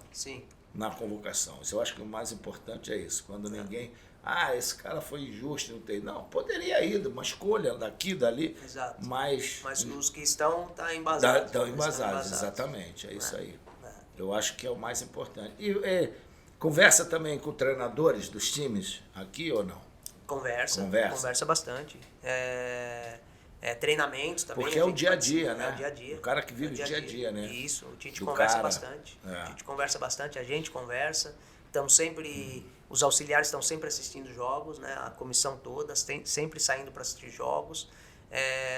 na convocação. Eu acho que o mais importante é isso, quando ninguém... esse cara foi injusto, não tem... Não, poderia ir, uma escolha daqui, dali. Exato. Mas os que estão embasados. Estão embasados, exatamente, é isso aí. Eu acho que é o mais importante. E conversa também com treinadores dos times aqui ou não? Conversa bastante. Treinamentos também. Porque é o dia a dia, né? É o dia a dia. O cara que vive o dia a dia, né? Isso, o Tite conversa bastante. O Tite conversa bastante, a gente conversa. Estamos sempre... Os auxiliares estão sempre assistindo jogos, né? A comissão toda, sempre saindo para assistir jogos.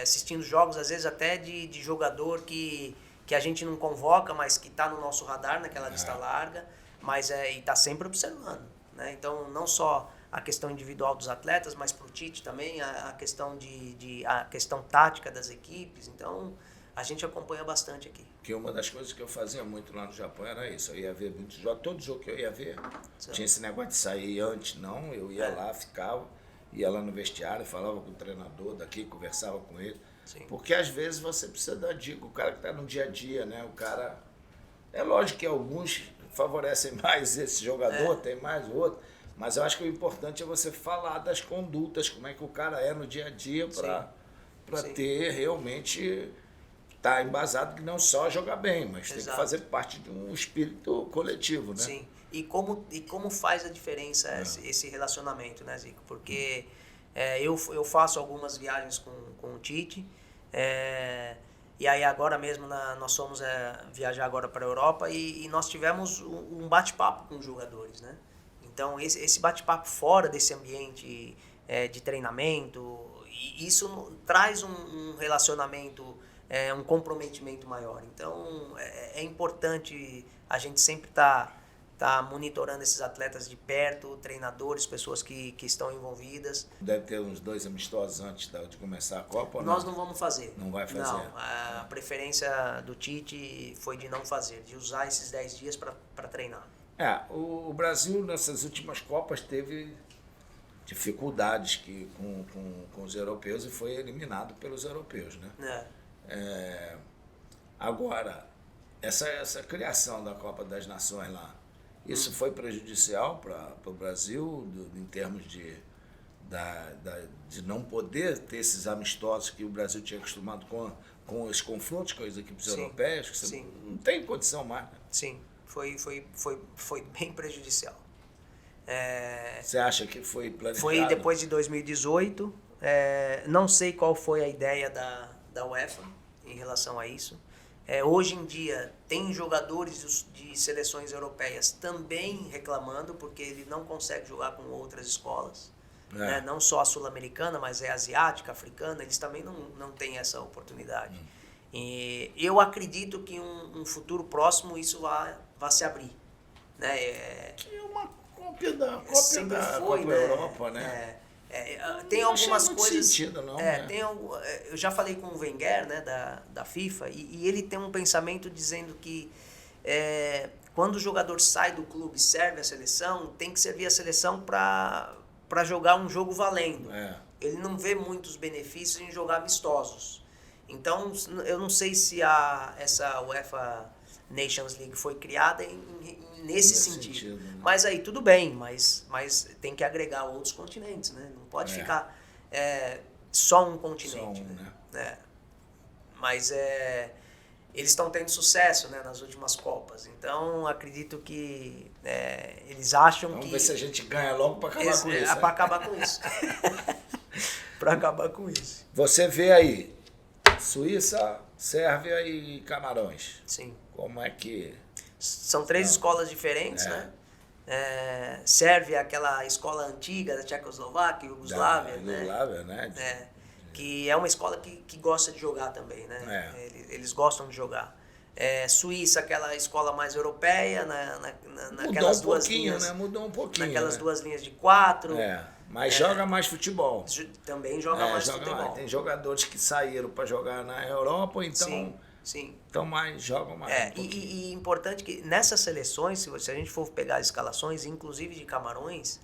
Assistindo jogos, às vezes, até de jogador que a gente não convoca, mas que está no nosso radar, naquela lista larga, mas e está sempre observando. Né? Então, não só a questão individual dos atletas, mas para o Tite também a questão a questão tática das equipes. Então, a gente acompanha bastante aqui. Que uma das coisas que eu fazia muito lá no Japão era isso. Eu ia ver muitos jogos, todo jogo que eu ia ver, tinha esse negócio de sair antes, não. Eu ia lá, ficava, ia lá no vestiário, falava com o treinador daqui, conversava com ele. Sim. Porque às vezes você precisa dar dica, o cara que está no dia a dia, né? O cara. É lógico que alguns favorecem mais esse jogador, tem mais o outro. Mas eu acho que o importante é você falar das condutas, como é que o cara é no dia a dia, para ter realmente estar embasado que não só jogar bem, mas tem que fazer parte de um espírito coletivo, né? Sim. E como faz a diferença esse relacionamento, né, Zico? Porque eu faço algumas viagens com o Tite, e aí agora mesmo nós fomos viajar agora para a Europa e nós tivemos um bate-papo com os jogadores, né? Então esse bate-papo fora desse ambiente de treinamento, isso traz um relacionamento, um comprometimento maior. Então é importante a gente sempre tá monitorando esses atletas de perto, treinadores, pessoas que estão envolvidas. Deve ter uns 2 amistosos antes de começar a Copa, ou Nós não vamos fazer. Não vai fazer? Não, a preferência do Tite foi de não fazer, de usar esses 10 dias para treinar. O Brasil nessas últimas Copas teve dificuldades com os europeus e foi eliminado pelos europeus, né? Agora, essa criação da Copa das Nações lá, isso foi prejudicial para o Brasil em termos de não poder ter esses amistosos que o Brasil tinha acostumado com os confrontos com as equipes europeias, que você não tem condição mais, né? Sim, foi bem prejudicial. Você acha que foi planejado? Foi depois de 2018, não sei qual foi a ideia da UEFA em relação a isso. Hoje em dia, tem jogadores de seleções europeias também reclamando, porque ele não consegue jogar com outras escolas. Né? Não só a sul-americana, mas asiática, africana, eles também não têm essa oportunidade. E eu acredito que um futuro próximo isso vai se abrir. Né? Que é uma cópia da Copa Europa, né? Tem algumas coisas. Sentido, não, eu já falei com o Wenger, né, da FIFA, e ele tem um pensamento dizendo que quando o jogador sai do clube e serve a seleção, tem que servir a seleção para jogar um jogo valendo. Ele não vê muitos benefícios em jogar amistosos. Então, eu não sei se essa UEFA Nations League foi criada nesse sentido. Né? Mas aí tudo bem, mas tem que agregar outros continentes, né? Não pode ficar só um continente. Só um, né? Mas eles estão tendo sucesso, né, nas últimas Copas. Então, acredito que eles acham Vamos ver se a gente ganha logo para acabar com isso. Para acabar com isso. Para acabar com isso. Você vê aí, Suíça, Sérvia e Camarões. Sim. Como é que... São 3 escolas diferentes, né? Sérvia, aquela escola antiga da Tchecoslováquia, Iugoslávia, né? Que é uma escola que gosta de jogar também, né? Eles gostam de jogar. Suíça, aquela escola mais europeia, naquelas duas linhas. Né? Mudou um pouquinho. Naquelas 2 linhas de 4. Mas joga mais futebol. Também joga mais futebol. Tem jogadores que saíram para jogar na Europa, então... Sim. Então jogam mais. E importante que nessas seleções, se a gente for pegar as escalações, inclusive de Camarões,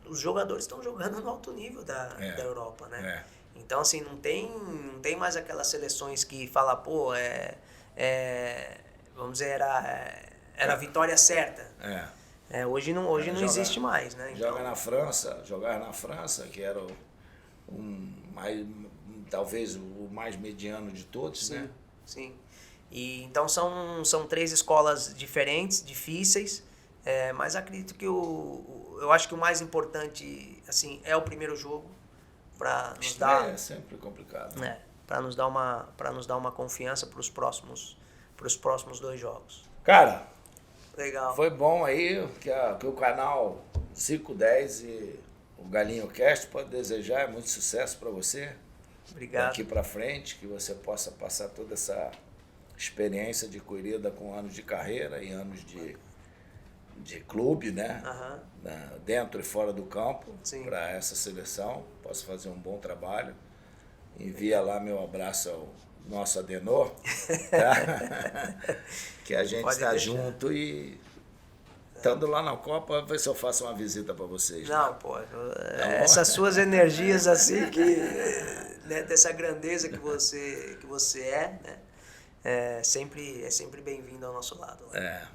os jogadores estão jogando no alto nível da Europa, né? Então, assim, não tem mais aquelas seleções que fala, vamos dizer, era a vitória certa. Hoje não existe mais, né? Jogar na França, que era talvez o mais mediano de todos, né? Sim. E então são 3 escolas diferentes, difíceis, mas acredito que eu acho que o mais importante, assim, é o primeiro jogo para nos dar. É sempre complicado. Para nos dar uma confiança para os próximos 2 jogos. Cara, legal. Foi bom aí que o canal 510 e o Galinho Cast pode desejar muito sucesso para você. Obrigado. Daqui para frente, que você possa passar toda essa experiência de corrida com anos de carreira e anos de clube, né? Dentro e fora do campo, para essa seleção. Possa fazer um bom trabalho. Envia lá meu abraço ao nosso Adenor, tá? Que a gente está junto e estando lá na Copa, ver se eu faço uma visita para vocês. Não, né? pô, essas suas energias assim, né, dessa grandeza que você é, né? É sempre bem-vindo ao nosso lado.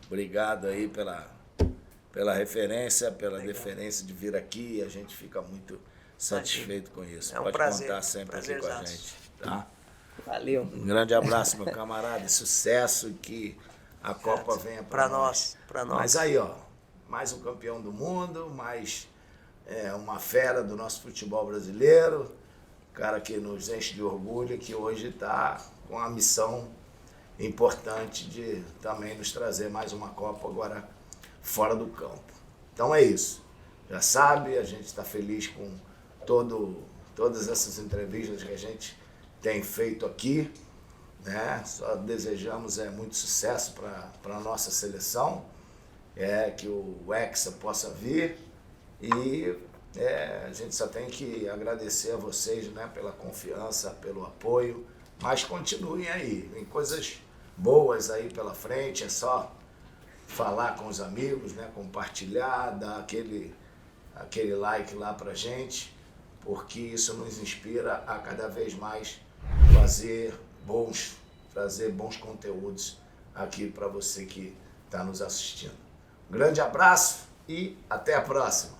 Obrigado aí pela referência, pela deferência de vir aqui. A gente fica muito satisfeito com isso. É um Pode prazer, contar sempre aqui com a gente. Tá? Valeu. Um grande abraço, meu camarada. E sucesso, que a Copa venha para nós. Pra nós. Mas aí, ó, mais um campeão do mundo, mais uma fera do nosso futebol brasileiro, cara que nos enche de orgulho, que hoje está com a missão importante de também nos trazer mais uma Copa agora fora do campo. Então é isso. Já sabe, a gente está feliz com todas essas entrevistas que a gente tem feito aqui, né? Só desejamos muito sucesso para a nossa seleção, que o Hexa possa vir e a gente só tem que agradecer a vocês, né, pela confiança, pelo apoio, mas continuem aí, tem coisas boas aí pela frente, é só falar com os amigos, né, compartilhar, dar aquele like lá pra gente, porque isso nos inspira a cada vez mais trazer bons conteúdos aqui para você que está nos assistindo. Um grande abraço e até a próxima!